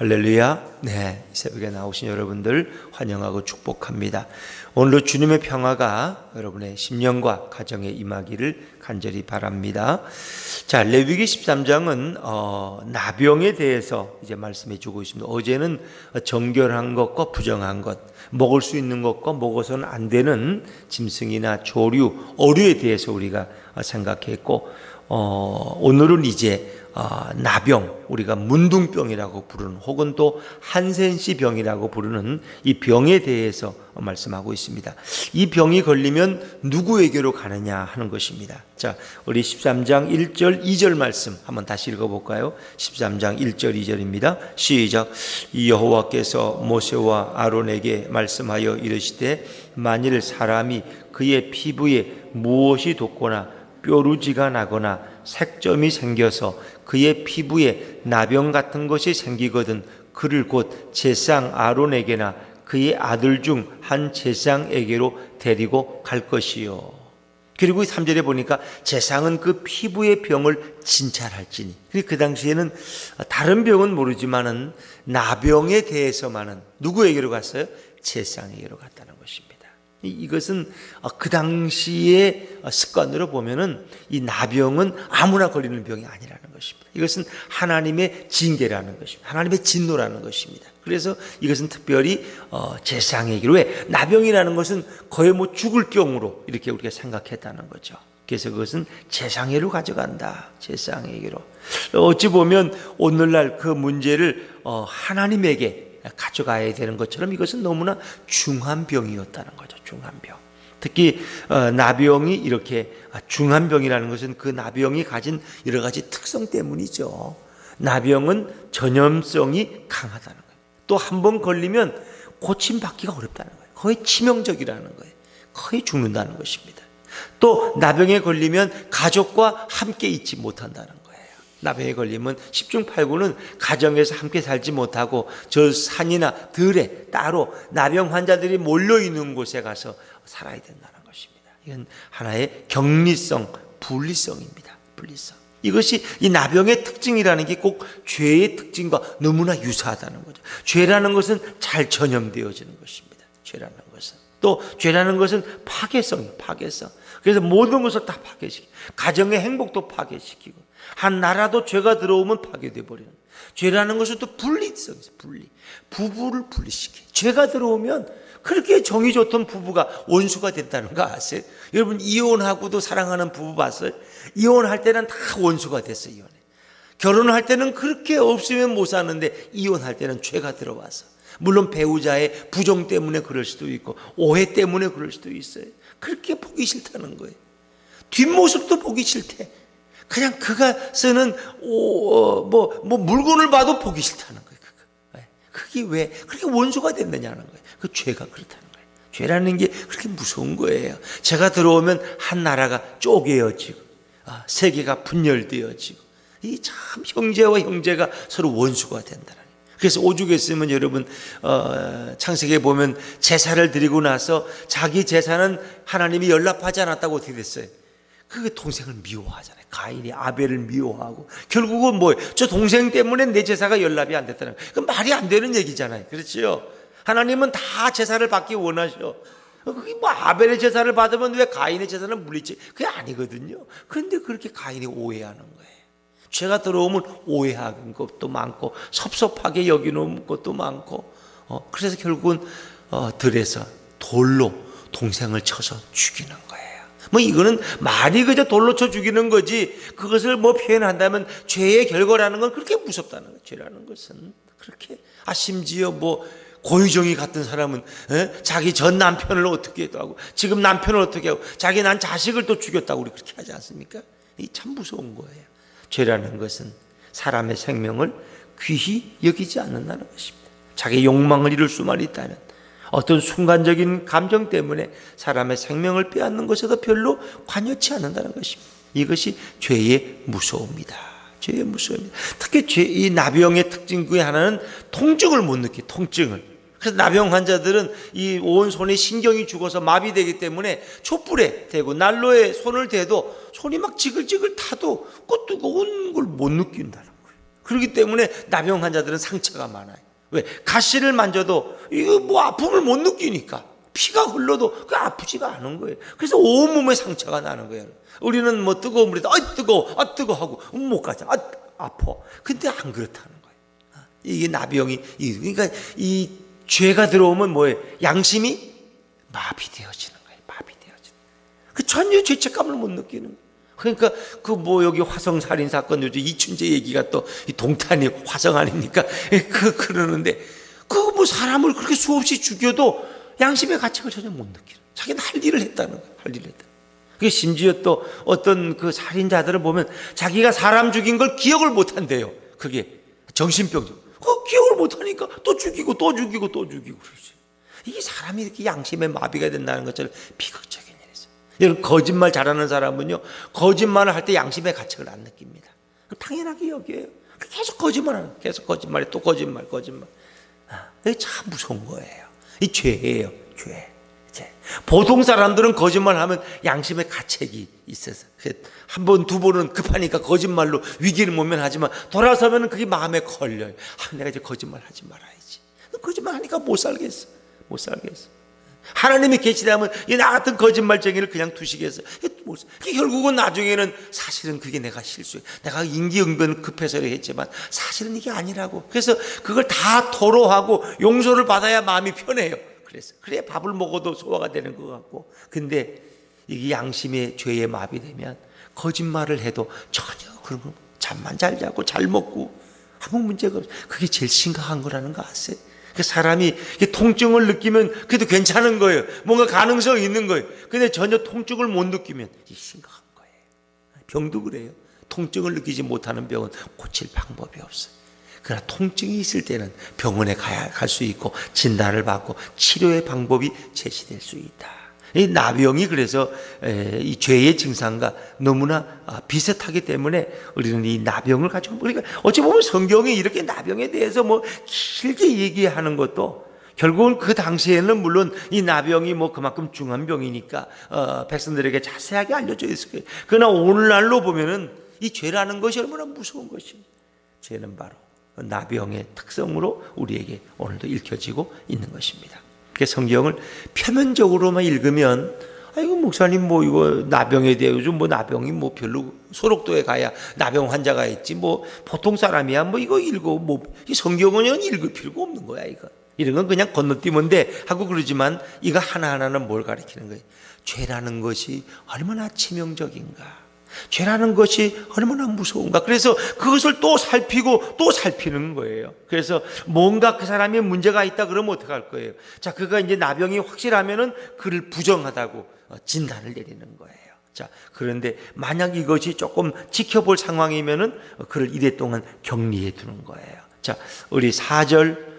할렐루야. 네, 이 새벽에 나오신 여러분들 환영하고 축복합니다. 오늘도 주님의 평화가 여러분의 심령과 가정에 임하기를 간절히 바랍니다. 자, 레위기 13장은 나병에 대해서 이제 말씀해 주고 있습니다. 어제는 정결한 것과 부정한 것, 먹을 수 있는 것과 먹어서는 안 되는 짐승이나 조류, 어류에 대해서 우리가 생각했고, 오늘은 이제 나병, 우리가 문둥병이라고 부르는 혹은 또 한센시 병이라고 부르는 이 병에 대해서 말씀하고 있습니다. 이 병이 걸리면 누구에게로 가느냐 하는 것입니다. 자, 우리 13장 1절 2절 말씀 한번 다시 읽어볼까요? 13장 1절 2절입니다. 시작. 여호와께서 모세와 아론에게 말씀하여 이르시되 만일 사람이 그의 피부에 무엇이 돋거나 뾰루지가 나거나 색점이 생겨서 그의 피부에 나병 같은 것이 생기거든 그를 곧 제상 아론에게나 그의 아들 중 한 제상에게로 데리고 갈 것이요. 그리고 3절에 보니까 제상은 그 피부의 병을 진찰할지니, 그 당시에는 다른 병은 모르지만은 나병에 대해서만은 누구에게로 갔어요? 제상에게로 갔다는 것입니다. 이것은 그 당시의 습관으로 보면은 이 나병은 아무나 걸리는 병이 아니라는 것입니다. 이것은 하나님의 징계라는 것입니다. 하나님의 진노라는 것입니다. 그래서 이것은 특별히 제상에게로, 왜? 나병이라는 것은 거의 뭐 죽을 경우로 이렇게 우리가 생각했다는 거죠. 그래서 그것은 제상에게로 가져간다. 제상에게로. 어찌 보면 오늘날 그 문제를 하나님에게 가져가야 되는 것처럼 이것은 너무나 중한 병이었다는 거죠. 중한 병. 특히 나병이 이렇게 중한 병이라는 것은 그 나병이 가진 여러 가지 특성 때문이죠. 나병은 전염성이 강하다는 거예요. 또 한 번 걸리면 고침받기가 어렵다는 거예요. 거의 치명적이라는 거예요. 거의 죽는다는 것입니다. 또 나병에 걸리면 가족과 함께 있지 못한다는 거예요. 나병에 걸리면 10중 8구는 가정에서 함께 살지 못하고 저 산이나 들에 따로 나병 환자들이 몰려있는 곳에 가서 살아야 된다는 것입니다. 이건 하나의 격리성, 분리성입니다. 분리성. 이것이 이 나병의 특징이라는 게 꼭 죄의 특징과 너무나 유사하다는 거죠. 죄라는 것은 잘 전염되어지는 것입니다. 죄라는 것은. 또 죄라는 것은 파괴성이에요. 파괴성. 그래서 모든 것을 다 파괴시키고 가정의 행복도 파괴시키고 한 나라도 죄가 들어오면 파괴돼 버리는. 죄라는 것은 또 분리성이죠. 분리. 부부를 분리시켜. 죄가 들어오면 그렇게 정이 좋던 부부가 원수가 됐다는 거 아세요? 여러분 이혼하고도 사랑하는 부부 봤어요? 이혼할 때는 다 원수가 됐어요. 이혼해. 결혼할 때는 그렇게 없으면 못 사는데 이혼할 때는 죄가 들어와서, 물론 배우자의 부정 때문에 그럴 수도 있고 오해 때문에 그럴 수도 있어요. 그렇게 보기 싫다는 거예요. 뒷모습도 보기 싫대. 그냥 그가 쓰는 물건을 봐도 보기 싫다는 거예요. 그게 왜 그렇게 원수가 됐느냐는 거예요. 그 죄가 그렇다는 거예요. 죄라는 게 그렇게 무서운 거예요. 죄가 들어오면 한 나라가 쪼개어지고 세계가 분열되어지고 이 참 형제와 형제가 서로 원수가 된다는. 그래서 오죽에 있으면 여러분 창세기에 보면 제사를 드리고 나서 자기 제사는 하나님이 연락하지 않았다고 어떻게 됐어요? 그 동생을 미워하잖아요. 가인이 아벨을 미워하고 결국은 뭐예요? 저 동생 때문에 내 제사가 연락이 안 됐다는 거예요. 그 말이 안 되는 얘기잖아요. 그렇죠? 하나님은 다 제사를 받기 원하셔. 그게 뭐 아벨의 제사를 받으면 왜 가인의 제사를 물리지? 그게 아니거든요. 그런데 그렇게 가인이 오해하는 거예요. 죄가 들어오면 오해하는 것도 많고 섭섭하게 여기는 것도 많고 그래서 결국은 들에서 돌로 동생을 쳐서 죽이는 거예요. 뭐 이거는 말이 그저 돌로 쳐 죽이는 거지 그것을 뭐 표현한다면 죄의 결과라는 건 그렇게 무섭다는 거예요. 죄라는 것은 그렇게 심지어 뭐 고유정이 같은 사람은 자기 전 남편을 어떻게 하고 지금 남편을 어떻게 하고 자기 난 자식을 또 죽였다고 우리 그렇게 하지 않습니까? 이 참 무서운 거예요. 죄라는 것은 사람의 생명을 귀히 여기지 않는다는 것입니다. 자기 욕망을 이룰 수만 있다면 어떤 순간적인 감정 때문에 사람의 생명을 빼앗는 것에도 별로 관여치 않는다는 것입니다. 이것이 죄의 무서움이다. 죄의 무서움이다. 특히 이 나병의 특징 중에 하나는 통증을 못 느끼. 통증을. 그래서 나병 환자들은 이 온 손에 신경이 죽어서 마비되기 때문에 촛불에 대고 난로에 손을 대도 손이 막 지글지글 타도 그 뜨거운 걸 못 느낀다는 거예요. 그렇기 때문에 나병 환자들은 상처가 많아요. 왜? 가시를 만져도 이거 뭐 아픔을 못 느끼니까 피가 흘러도 그 아프지가 않은 거예요. 그래서 온몸에 상처가 나는 거예요. 우리는 뭐 뜨거운 물에다 뜨거워 하고 못 가자. 아파. 근데 안 그렇다는 거예요. 이게 나병이 그러니까 이 죄가 들어오면 뭐예요? 양심이 마비되어지는 거예요. 마비되어지는. 그 전혀 죄책감을 못 느끼는 거예요. 그러니까 그 뭐 여기 화성 살인 사건 요즘 이춘재 얘기가 또 이 동탄이 화성 아닙니까? 그러는데 그 뭐 사람을 그렇게 수없이 죽여도 양심의 가책을 전혀 못 느끼는. 자기는 할 일을 했다는 거예요. 할 일을 했다. 그 심지어 또 어떤 그 살인자들을 보면 자기가 사람 죽인 걸 기억을 못 한대요. 그게 정신병자. 그 기억을 못 하니까 또 죽이고 또 죽이고 또 죽이고 그러지. 이게 사람이 이렇게 양심의 마비가 된다는 것처럼 비극적인 일이죠. 여러분 거짓말 잘하는 사람은요 거짓말을 할 때 양심의 가책을 안 느낍니다. 당연하게 여겨요. 계속 거짓말하는, 계속 거짓말에 또 거짓말. 이게 참 무서운 거예요. 이 죄예요, 죄. 보통 사람들은 거짓말하면 양심의 가책이 있어서 한 번, 두 번은 급하니까 거짓말로 위기를 모면하지만 돌아서면 그게 마음에 걸려요. 내가 이제 거짓말하지 말아야지. 거짓말하니까 못 살겠어. 하나님이 계시다면 나 같은 거짓말쟁이를 그냥 두시겠어요? 결국은 나중에는 사실은 그게 내가 실수해. 내가 임기응변 급해서 했지만 사실은 이게 아니라고. 그래서 그걸 다 토로하고 용서를 받아야 마음이 편해요. 그래야 밥을 먹어도 소화가 되는 것 같고. 근데 이게 양심의 죄에 마비되면 거짓말을 해도 전혀 그런 거 잠만 잘 자고 잘 먹고 아무 문제가 없어요. 그게 제일 심각한 거라는 거 아세요? 그 사람이 통증을 느끼면 그래도 괜찮은 거예요. 뭔가 가능성이 있는 거예요. 근데 전혀 통증을 못 느끼면 이게 심각한 거예요. 병도 그래요. 통증을 느끼지 못하는 병은 고칠 방법이 없어요. 그러나 통증이 있을 때는 병원에 갈 수 있고 진단을 받고 치료의 방법이 제시될 수 있다. 이 나병이 그래서 이 죄의 증상과 너무나 비슷하기 때문에 우리는 이 나병을 가지고 그러니까 어찌 보면 성경이 이렇게 나병에 대해서 뭐 길게 얘기하는 것도 결국은 그 당시에는 물론 이 나병이 뭐 그만큼 중한 병이니까 백성들에게 자세하게 알려져 있을 거예요. 그러나 오늘날로 보면은 이 죄라는 것이 얼마나 무서운 것입니다. 죄는 바로 나병의 특성으로 우리에게 오늘도 읽혀지고 있는 것입니다. 성경을 표면적으로만 읽으면 아이고 목사님 뭐 이거 나병에 대해 요즘 뭐 나병이 뭐 별로 소록도에 가야 나병 환자가 있지 뭐 보통 사람이야 뭐 이거 읽어 뭐 이 성경은 읽을 필요가 없는 거야 이거 이런 건 그냥 건너뛰면 돼 하고 그러지만 이거 하나하나는 뭘 가리키는 거예요? 죄라는 것이 얼마나 치명적인가, 죄라는 것이 얼마나 무서운가. 그래서 그것을 또 살피고 또 살피는 거예요. 그래서 뭔가 그 사람이 문제가 있다 그러면 어떡할 거예요? 자, 그가 이제 나병이 확실하면은 그를 부정하다고 진단을 내리는 거예요. 자, 그런데 만약 이것이 조금 지켜볼 상황이면은 그를 이래 동안 격리해 두는 거예요. 자, 우리 4절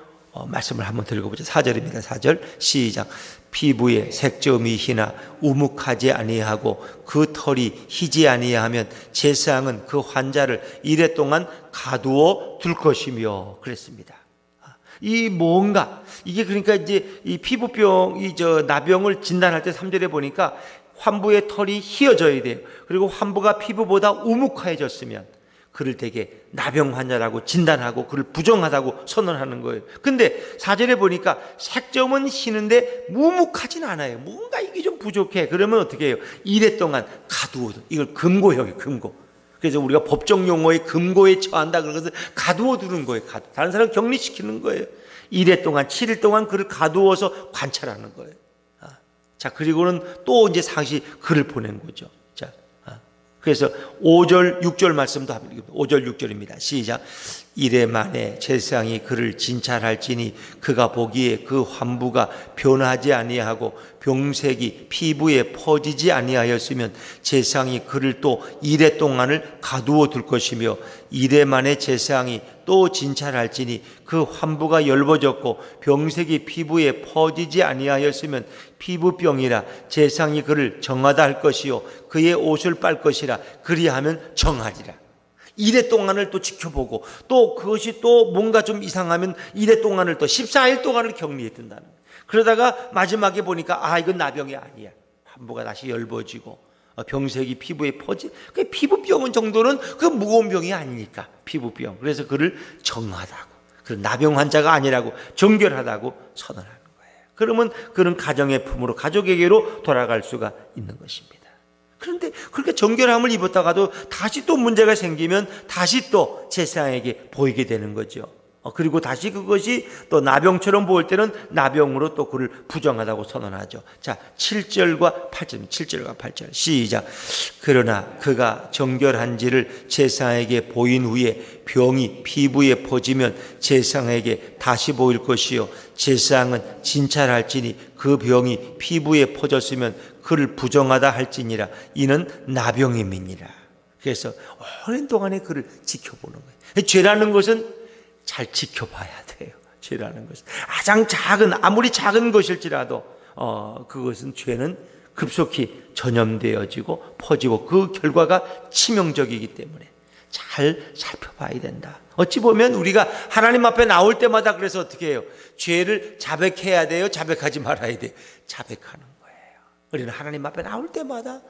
말씀을 한번 들어보죠. 4절입니다. 4절 시작. 피부에 색점이 희나 우묵하지 아니하고 그 털이 희지 아니하면 제사장은 그 환자를 이래 동안 가두어 둘 것이며 그랬습니다. 이 뭔가 이게 그러니까 이제 이 피부병 나병을 진단할 때 3절에 보니까 환부의 털이 휘어져야 돼요. 그리고 환부가 피부보다 우묵해졌으면 그를 되게 나병 환자라고 진단하고 그를 부정하다고 선언하는 거예요. 근데 4절에 보니까 색점은 희는데 무묵하진 않아요. 뭔가 이게 좀 부족해. 그러면 어떻게 해요? 이래 동안 가두어도 이걸 금고형이에요. 금고. 그래서 우리가 법정 용어의 금고에 처한다 그런 것을 가두어 두는 거예요. 다른 사람 격리시키는 거예요. 이래 동안 7일 동안 그를 가두어서 관찰하는 거예요. 자, 그리고는 또 이제 상시 그를 보낸 거죠. 그래서 5절 6절 말씀도 합니다. 5절 6절입니다. 시작. 이래 만에 제사장이 그를 진찰할지니 그가 보기에 그 환부가 변하지 아니하고 병색이 피부에 퍼지지 아니하였으면 제사장이 그를 또 이래 동안을 가두어 둘 것이며 이래 만에 제사장이 또 진찰할지니 그 환부가 열버졌고 병색이 피부에 퍼지지 아니하였으면 피부병이라 제사장이 그를 정하다 할 것이요 그의 옷을 빨 것이라 그리하면 정하리라. 이래 동안을 또 지켜보고 또 그것이 또 뭔가 좀 이상하면 이래 동안을 또 14일 동안을 격리해 둔다는 거예요. 그러다가 마지막에 보니까 이건 나병이 아니야. 환부가 다시 열버지고 병색이 피부에 퍼지. 그 피부병은 정도는 그 무거운 병이 아니니까 피부병. 그래서 그를 정하다고, 그 나병 환자가 아니라고, 정결하다고 선언하는 거예요. 그러면 그는 가정의 품으로, 가족에게로 돌아갈 수가 있는 것입니다. 그런데 그렇게 정결함을 입었다가도 다시 또 문제가 생기면 다시 또 제사장에게 보이게 되는 거죠. 그리고 다시 그것이 또 나병처럼 보일 때는 나병으로 또 그를 부정하다고 선언하죠. 자, 7절과 8절 시작. 그러나 그가 정결한지를 제사장에게 보인 후에 병이 피부에 퍼지면 제사장에게 다시 보일 것이요, 제사장은 진찰할지니 그 병이 피부에 퍼졌으면 그를 부정하다 할지니라. 이는 나병임이니라. 그래서 오랜 동안에 그를 지켜보는 거예요. 죄라는 것은 잘 지켜봐야 돼요. 죄라는 것은 가장 작은, 아무리 작은 것일지라도 그것은, 죄는 급속히 전염되어지고 퍼지고 그 결과가 치명적이기 때문에 잘 살펴봐야 된다. 어찌 보면 우리가 하나님 앞에 나올 때마다 그래서 어떻게 해요? 죄를 자백해야 돼요? 자백하지 말아야 돼요? 자백하는 거예요. 우리는 하나님 앞에 나올 때마다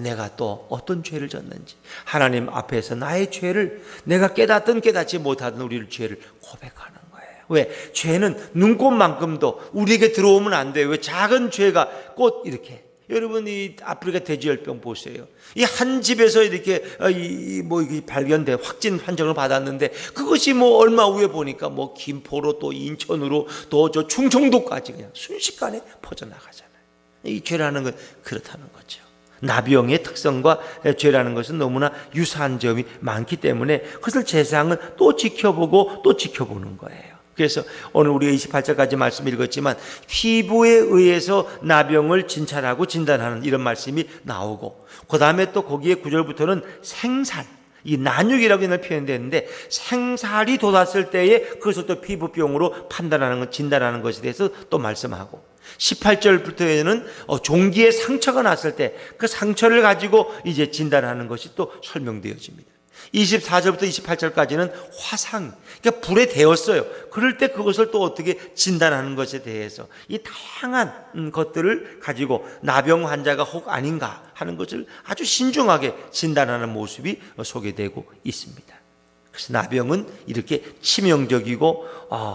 내가 또 어떤 죄를 졌는지, 하나님 앞에서 나의 죄를, 내가 깨닫든 깨닫지 못하든 우리를 죄를 고백하는 거예요. 왜? 죄는 눈꽃만큼도 우리에게 들어오면 안 돼요. 왜? 작은 죄가 꽃 이렇게, 여러분 이 아프리카 돼지열병 보세요. 이 한 집에서 이렇게 발견돼 확진 판정을 받았는데, 그것이 얼마 후에 보니까 김포로 또 인천으로 또 저 충청도까지 그냥 순식간에 퍼져나가잖아요. 이 죄라는 건 그렇다는 거죠. 나병의 특성과 죄라는 것은 너무나 유사한 점이 많기 때문에 그것을 제사장은 또 지켜보고 또 지켜보는 거예요. 그래서 오늘 우리가 28절까지 말씀 읽었지만 피부에 의해서 나병을 진찰하고 진단하는 이런 말씀이 나오고, 그 다음에 또 거기에 9절부터는 생살, 이 난육이라고 옛날 표현되는데, 생살이 돋았을 때에 그것을 또 피부병으로 판단하는 것, 진단하는 것에 대해서 또 말씀하고, 18절부터에는 종기에 상처가 났을 때 그 상처를 가지고 이제 진단하는 것이 또 설명되어집니다. 24절부터 28절까지는 화상, 그러니까 불에 데웠어요. 그럴 때 그것을 또 어떻게 진단하는 것에 대해서 이 다양한 것들을 가지고 나병 환자가 혹 아닌가 하는 것을 아주 신중하게 진단하는 모습이 소개되고 있습니다. 그래서 나병은 이렇게 치명적이고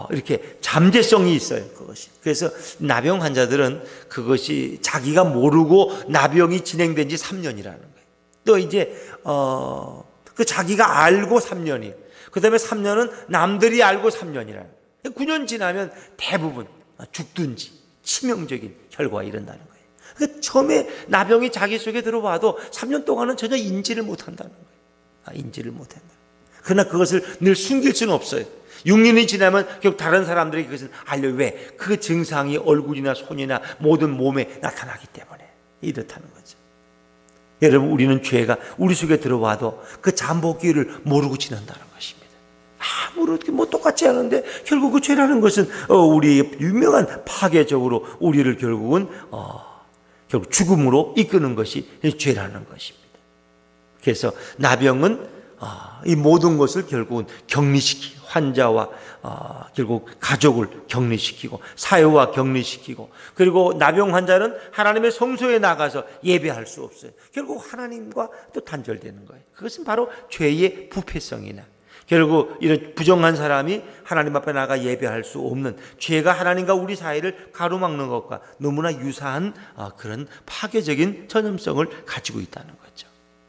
이렇게 잠재성이 있어요. 그것이. 그래서 나병 환자들은 그것이 자기가 모르고 나병이 진행된 지 3년이라는 거예요. 또 이제 그 자기가 알고 3년이에요. 그 다음에 3년은 남들이 알고 3년이라는 거예요. 9년 지나면 대부분 죽든지 치명적인 결과가 이른다는 거예요. 그러니까 처음에 나병이 자기 속에 들어와도 3년 동안은 전혀 인지를 못한다는 거예요. 인지를 못한다. 그러나 그것을 늘 숨길 수는 없어요. 6년이 지나면 결국 다른 사람들에게 그것을 알려. 왜? 그 증상이 얼굴이나 손이나 모든 몸에 나타나기 때문에 이렇다는 거죠. 여러분, 우리는 죄가 우리 속에 들어와도 그 잠복기를 모르고 지낸다는 것입니다. 아무렇게 똑같지 않은데 결국 그 죄라는 것은 우리의 유명한 파괴적으로 우리를 결국은 결국 죽음으로 이끄는 것이 죄라는 것입니다. 그래서 나병은 이 모든 것을 결국은 격리시키고, 환자와 결국 가족을 격리시키고 사회와 격리시키고, 그리고 나병 환자는 하나님의 성소에 나가서 예배할 수 없어요. 결국 하나님과 또 단절되는 거예요. 그것은 바로 죄의 부패성이나, 결국 이런 부정한 사람이 하나님 앞에 나가 예배할 수 없는, 죄가 하나님과 우리 사이를 가로막는 것과 너무나 유사한 그런 파괴적인 전염성을 가지고 있다는 거죠.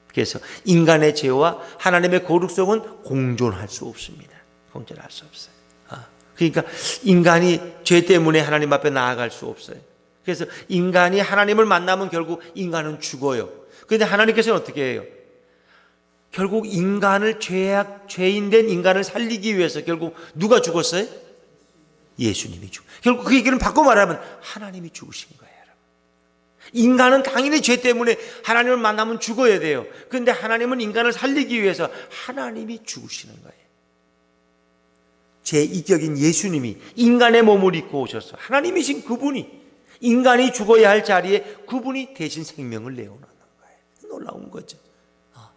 그래서 인간의 죄와 하나님의 거룩성은 공존할 수 없습니다. 공존할 수 없어요. 그러니까 인간이 죄 때문에 하나님 앞에 나아갈 수 없어요. 그래서 인간이 하나님을 만나면 결국 인간은 죽어요. 그런데 하나님께서는 어떻게 해요? 결국 인간을 죄인된 인간을 살리기 위해서 결국 누가 죽었어요? 예수님이 죽. 결국 그 얘기는 바꿔 말하면 하나님이 죽으신 거예요. 인간은 당연히 죄 때문에 하나님을 만나면 죽어야 돼요. 그런데 하나님은 인간을 살리기 위해서 하나님이 죽으시는 거예요. 제2격인 예수님이 인간의 몸을 입고 오셔서, 하나님이신 그분이 인간이 죽어야 할 자리에 그분이 대신 생명을 내어놓는 거예요. 놀라운 거죠.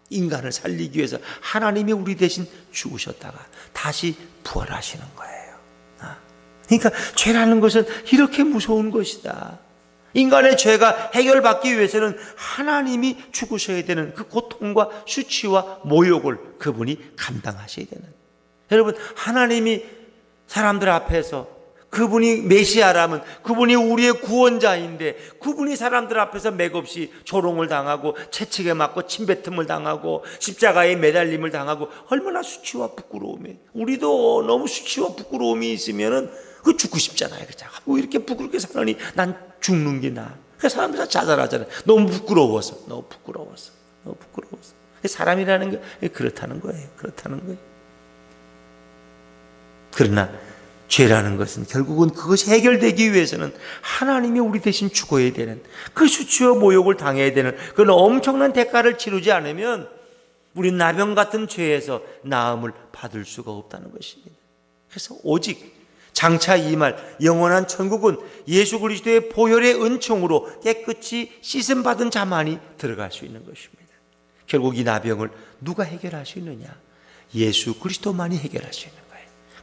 인간을 살리기 위해서 하나님이 우리 대신 죽으셨다가 다시 부활하시는 거예요. 그러니까 죄라는 것은 이렇게 무서운 것이다. 인간의 죄가 해결받기 위해서는 하나님이 죽으셔야 되는 그 고통과 수치와 모욕을 그분이 감당하셔야 되는. 여러분, 하나님이 사람들 앞에서 그분이 메시아라면 그분이 우리의 구원자인데 그분이 사람들 앞에서 맥없이 조롱을 당하고 채찍에 맞고 침뱉음을 당하고 십자가에 매달림을 당하고 얼마나 수치와 부끄러움이, 우리도 너무 수치와 부끄러움이 있으면은 그 죽고 싶잖아요. 그죠? 뭐 이렇게 부끄럽게 사느니 난 죽는 게 나아. 그 사람들 다 자살하잖아요. 너무 부끄러워서. 사람이라는 게 그렇다는 거예요. 그러나 죄라는 것은 결국은 그것이 해결되기 위해서는 하나님이 우리 대신 죽어야 되는, 그 수치와 모욕을 당해야 되는 그런 엄청난 대가를 치르지 않으면 우리 나병 같은 죄에서 나음을 받을 수가 없다는 것입니다. 그래서 오직 장차 임할 영원한 천국은 예수 그리스도의 보혈의 은총으로 깨끗이 씻음받은 자만이 들어갈 수 있는 것입니다. 결국 이 나병을 누가 해결할 수 있느냐? 예수 그리스도만이 해결할 수 있는 거예요.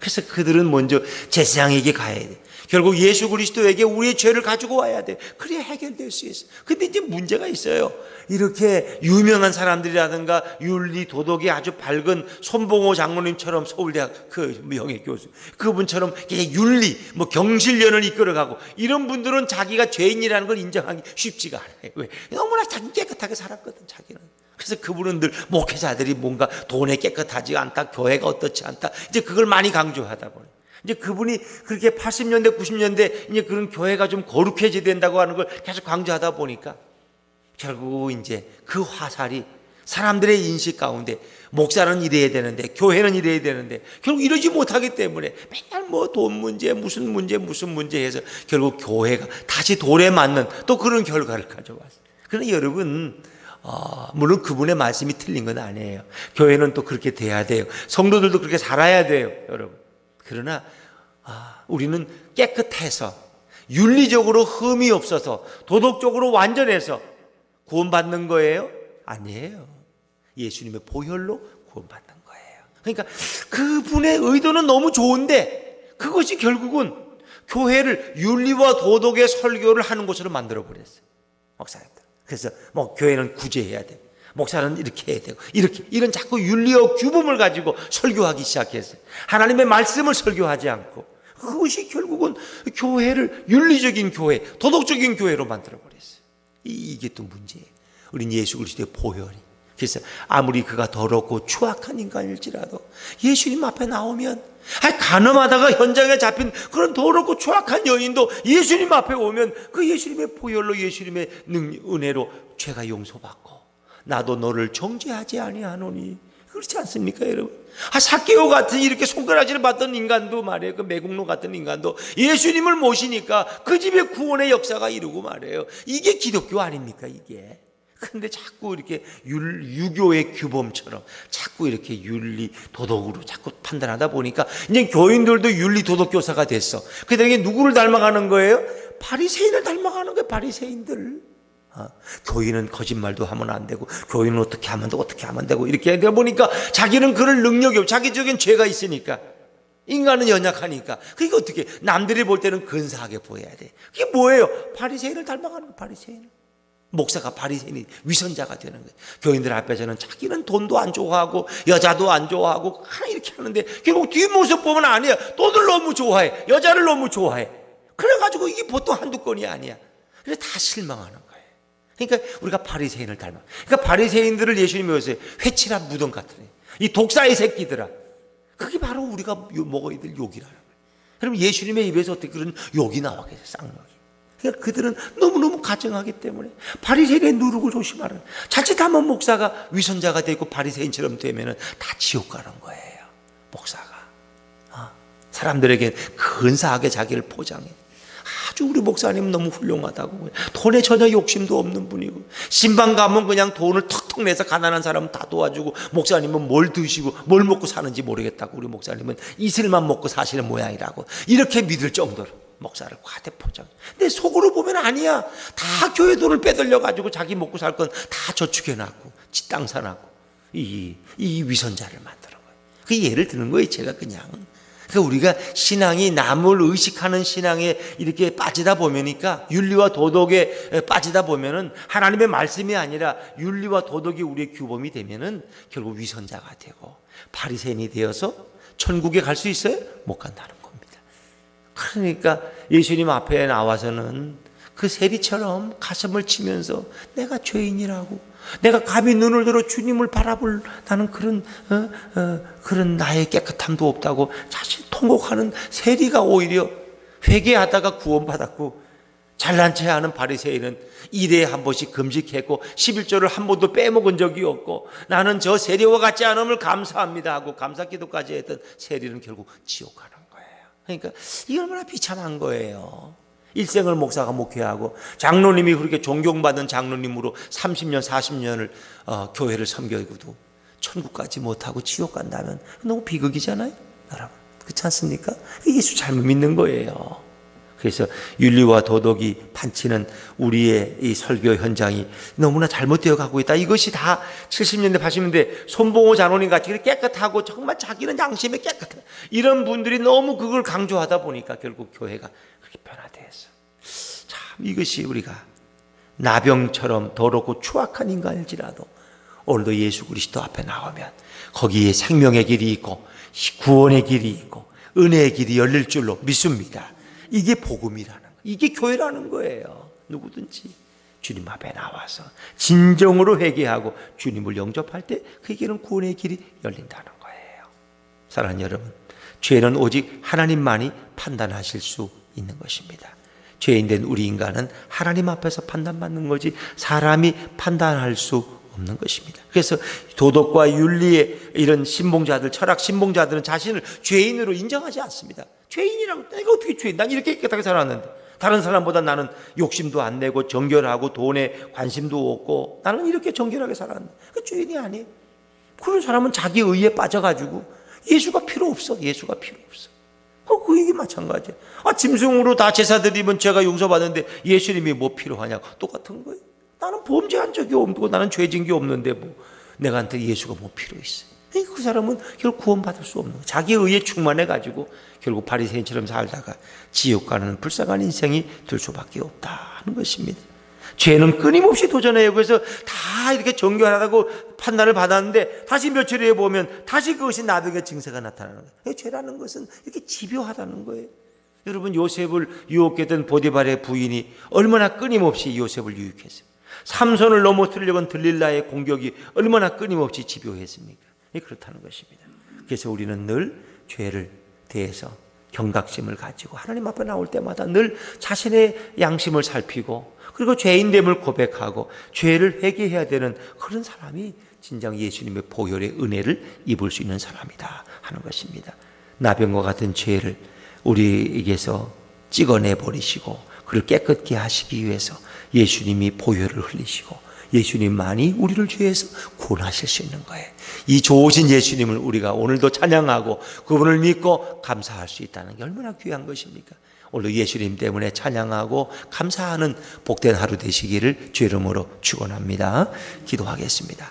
그래서 그들은 먼저 제사장에게 가야 돼. 결국 예수 그리스도에게 우리의 죄를 가지고 와야 돼. 그래야 해결될 수 있어. 근데 이제 문제가 있어요. 이렇게 유명한 사람들이라든가 윤리 도덕이 아주 밝은 손봉호 장로님처럼, 서울대학 그 명예교수, 그분처럼 윤리 경실련을 이끌어가고 이런 분들은 자기가 죄인이라는 걸 인정하기 쉽지가 않아요. 왜? 너무나 자기 깨끗하게 살았거든, 자기는. 그래서 그분은 늘 목회자들이 뭔가 돈에 깨끗하지 않다, 교회가 어떻지 않다, 이제 그걸 많이 강조하다 보니 이제 그분이 그렇게 80년대 90년대 이제 그런 교회가 좀 거룩해져야 된다고 하는 걸 계속 강조하다 보니까 결국 이제 그 화살이 사람들의 인식 가운데 목사는 이래야 되는데 교회는 이래야 되는데 결국 이러지 못하기 때문에 맨날 돈 문제 무슨 문제 해서 결국 교회가 다시 돌에 맞는 또 그런 결과를 가져왔어요. 그러나 여러분, 물론 그분의 말씀이 틀린 건 아니에요. 교회는 또 그렇게 돼야 돼요. 성도들도 그렇게 살아야 돼요, 여러분. 그러나 우리는 깨끗해서 윤리적으로 흠이 없어서 도덕적으로 완전해서 구원받는 거예요? 아니에요. 예수님의 보혈로 구원받는 거예요. 그러니까 그분의 의도는 너무 좋은데 그것이 결국은 교회를 윤리와 도덕의 설교를 하는 곳으로 만들어 버렸어요, 목사님들. 그래서 교회는 구제해야 돼, 목사는 이렇게 해야 되고, 이런 자꾸 윤리와 규범을 가지고 설교하기 시작했어요. 하나님의 말씀을 설교하지 않고, 그것이 결국은 교회를 윤리적인 교회, 도덕적인 교회로 만들어버렸어요. 이게 또 문제예요. 우린 예수 그리스도의 보혈이. 그래서 아무리 그가 더럽고 추악한 인간일지라도 예수님 앞에 나오면, 가늠하다가 현장에 잡힌 그런 더럽고 추악한 여인도 예수님 앞에 오면 그 예수님의 보혈로, 예수님의 은혜로 죄가 용서받고, 나도 너를 정죄하지 아니하노니. 그렇지 않습니까, 여러분? 삭개오 같은 이렇게 손가락질을 받던 인간도 말이에요, 그 매국노 같은 인간도 예수님을 모시니까 그 집에 구원의 역사가 이루고 말이에요. 이게 기독교 아닙니까, 이게? 근데 자꾸 이렇게 유교의 규범처럼 자꾸 이렇게 윤리 도덕으로 자꾸 판단하다 보니까 이제 교인들도 윤리 도덕 교사가 됐어. 그들에게 누구를 닮아가는 거예요? 바리새인을 닮아가는 거예요, 바리새인들. 교인은 거짓말도 하면 안 되고, 교인은 어떻게 하면 되고, 어떻게 하면 되고, 이렇게 하다 보니까 자기는 그럴 능력이 없고, 자기적인 죄가 있으니까, 인간은 연약하니까, 그게 어떻게, 남들이 볼 때는 근사하게 보여야 돼. 그게 뭐예요? 바리새인을 닮아가는 거예요, 바리새인. 목사가 바리새인이 위선자가 되는 거예요. 교인들 앞에서는 자기는 돈도 안 좋아하고 여자도 안 좋아하고 이렇게 하는데 결국 뒷모습 보면 아니야. 돈을 너무 좋아해, 여자를 너무 좋아해. 그래가지고 이게 보통 한두 건이 아니야. 그래서 다 실망하는 거예요. 그러니까 우리가 바리새인을 닮아. 그러니까 바리새인들을 예수님이 오세요. 회칠한 무덤 같은 이 독사의 새끼들아. 그게 바로 우리가 먹어야 될 욕이라는 거예요. 그럼 예수님의 입에서 어떻게 그런 욕이 나왔겠어요, 쌍욕이. 그러니까 그들은 너무너무 가증하기 때문에 바리새인의 누룩을 조심하는, 자칫하면 목사가 위선자가 되고 바리새인처럼 되면 다 지옥 가는 거예요, 목사가. 사람들에게 근사하게 자기를 포장해. 아주 우리 목사님은 너무 훌륭하다고, 돈에 전혀 욕심도 없는 분이고, 신방 가면 그냥 돈을 턱턱 내서 가난한 사람은 다 도와주고, 목사님은 뭘 드시고 뭘 먹고 사는지 모르겠다고, 우리 목사님은 이슬만 먹고 사시는 모양이라고 이렇게 믿을 정도로 목사를 과대 포장. 근데 속으로 보면 아니야. 다 교회 돈을 빼돌려 가지고 자기 먹고 살 건 다 저축해 놨고 땅 사놨고 이 위선자를 만드는 거예요. 그 예를 드는 거예요, 제가 그냥. 그러니까 우리가 신앙이 남을 의식하는 신앙에 이렇게 빠지다 보면이니까 윤리와 도덕에 빠지다 보면은 하나님의 말씀이 아니라 윤리와 도덕이 우리의 규범이 되면은 결국 위선자가 되고 바리새인이 되어서 천국에 갈 수 있어요? 못 간다는 겁니다. 그러니까 예수님 앞에 나와서는 그 세리처럼 가슴을 치면서 내가 죄인이라고, 내가 감히 눈을 들어 주님을 바라볼 나는 그런 나의 깨끗함도 없다고 자신 통곡하는 세리가 오히려 회개하다가 구원받았고, 잘난 체 하는 바리새인은 일에 한 번씩 금식했고 11조를 한 번도 빼먹은 적이 없고 나는 저 세리와 같지 않음을 감사합니다 하고 감사기도까지 했던 세리는 결국 지옥 가는 거예요. 그러니까 이 얼마나 비참한 거예요. 일생을 목사가 목회하고 장로님이 그렇게 존경받은 장로님으로 30년 40년을 교회를 섬겨도 천국까지 못하고 지옥 간다면 너무 비극이잖아요, 여러분. 그렇지 않습니까? 예수 잘못 믿는 거예요. 그래서 윤리와 도덕이 판치는 우리의 이 설교 현장이 너무나 잘못되어 가고 있다. 이것이 다 70년대 80년대 손봉호 장로님 같이 깨끗하고 정말 자기는 양심이 깨끗해, 이런 분들이 너무 그걸 강조하다 보니까 결국 교회가 그렇게 변화되었어. 참 이것이 우리가 나병처럼 더럽고 추악한 인간일지라도 오늘도 예수 그리스도 앞에 나오면 거기에 생명의 길이 있고 구원의 길이 있고 은혜의 길이 열릴 줄로 믿습니다. 이게 복음이라는 거예요. 이게 교회라는 거예요. 누구든지 주님 앞에 나와서 진정으로 회개하고 주님을 영접할 때 그 길은 구원의 길이 열린다는 거예요. 사랑하는 여러분, 죄는 오직 하나님만이 판단하실 수 있는 것입니다. 죄인된 우리 인간은 하나님 앞에서 판단받는 거지 사람이 판단할 수 없는 것입니다. 그래서 도덕과 윤리의 이런 신봉자들, 철학 신봉자들은 자신을 죄인으로 인정하지 않습니다. 죄인이라고, 내가 어떻게 죄인? 난 이렇게 깨끗하게 살았는데 다른 사람보다 나는 욕심도 안 내고 정결하고 돈에 관심도 없고 나는 이렇게 정결하게 살았는데 그 죄인이 아니에요. 그런 사람은 자기 의에 빠져가지고 예수가 필요 없어. 예수가 필요 없어. 그 얘기 마찬가지예요. 짐승으로 다 제사 드리면 죄가 용서받는데 예수님이 뭐 필요하냐고 똑같은 거예요. 나는 범죄한 적이 없고 나는 죄진 게 없는데 뭐 내가한테 예수가 뭐 필요 있어. 그 사람은 결국 구원받을 수 없는 거예요. 자기 의에 충만해가지고 결국 바리새인처럼 살다가 지옥 가는 불쌍한 인생이 될 수밖에 없다는 것입니다. 죄는 끊임없이 도전해요. 그래서 다 이렇게 정결하다고 판단을 받았는데 다시 며칠 후에 보면 다시 그것이 나병의 증세가 나타나는 거예요. 죄라는 것은 이렇게 집요하다는 거예요. 여러분, 요셉을 유혹했던 보디발의 부인이 얼마나 끊임없이 요셉을 유혹했어요. 삼손을 넘어뜨리려고 들릴라의 공격이 얼마나 끊임없이 집요했습니까? 그렇다는 것입니다. 그래서 우리는 늘 죄를 대해서 경각심을 가지고 하나님 앞에 나올 때마다 늘 자신의 양심을 살피고 그리고 죄인됨을 고백하고 죄를 회개해야 되는 그런 사람이 진정 예수님의 보혈의 은혜를 입을 수 있는 사람이다 하는 것입니다. 나병과 같은 죄를 우리에게서 찍어내 버리시고 그를 깨끗게 하시기 위해서 예수님이 보혈을 흘리시고 예수님만이 우리를 죄에서 구원하실 수 있는 거예요. 이 좋으신 예수님을 우리가 오늘도 찬양하고 그분을 믿고 감사할 수 있다는 게 얼마나 귀한 것입니까? 오늘 예수님 때문에 찬양하고 감사하는 복된 하루 되시기를 주의 이름으로 축원합니다. 기도하겠습니다.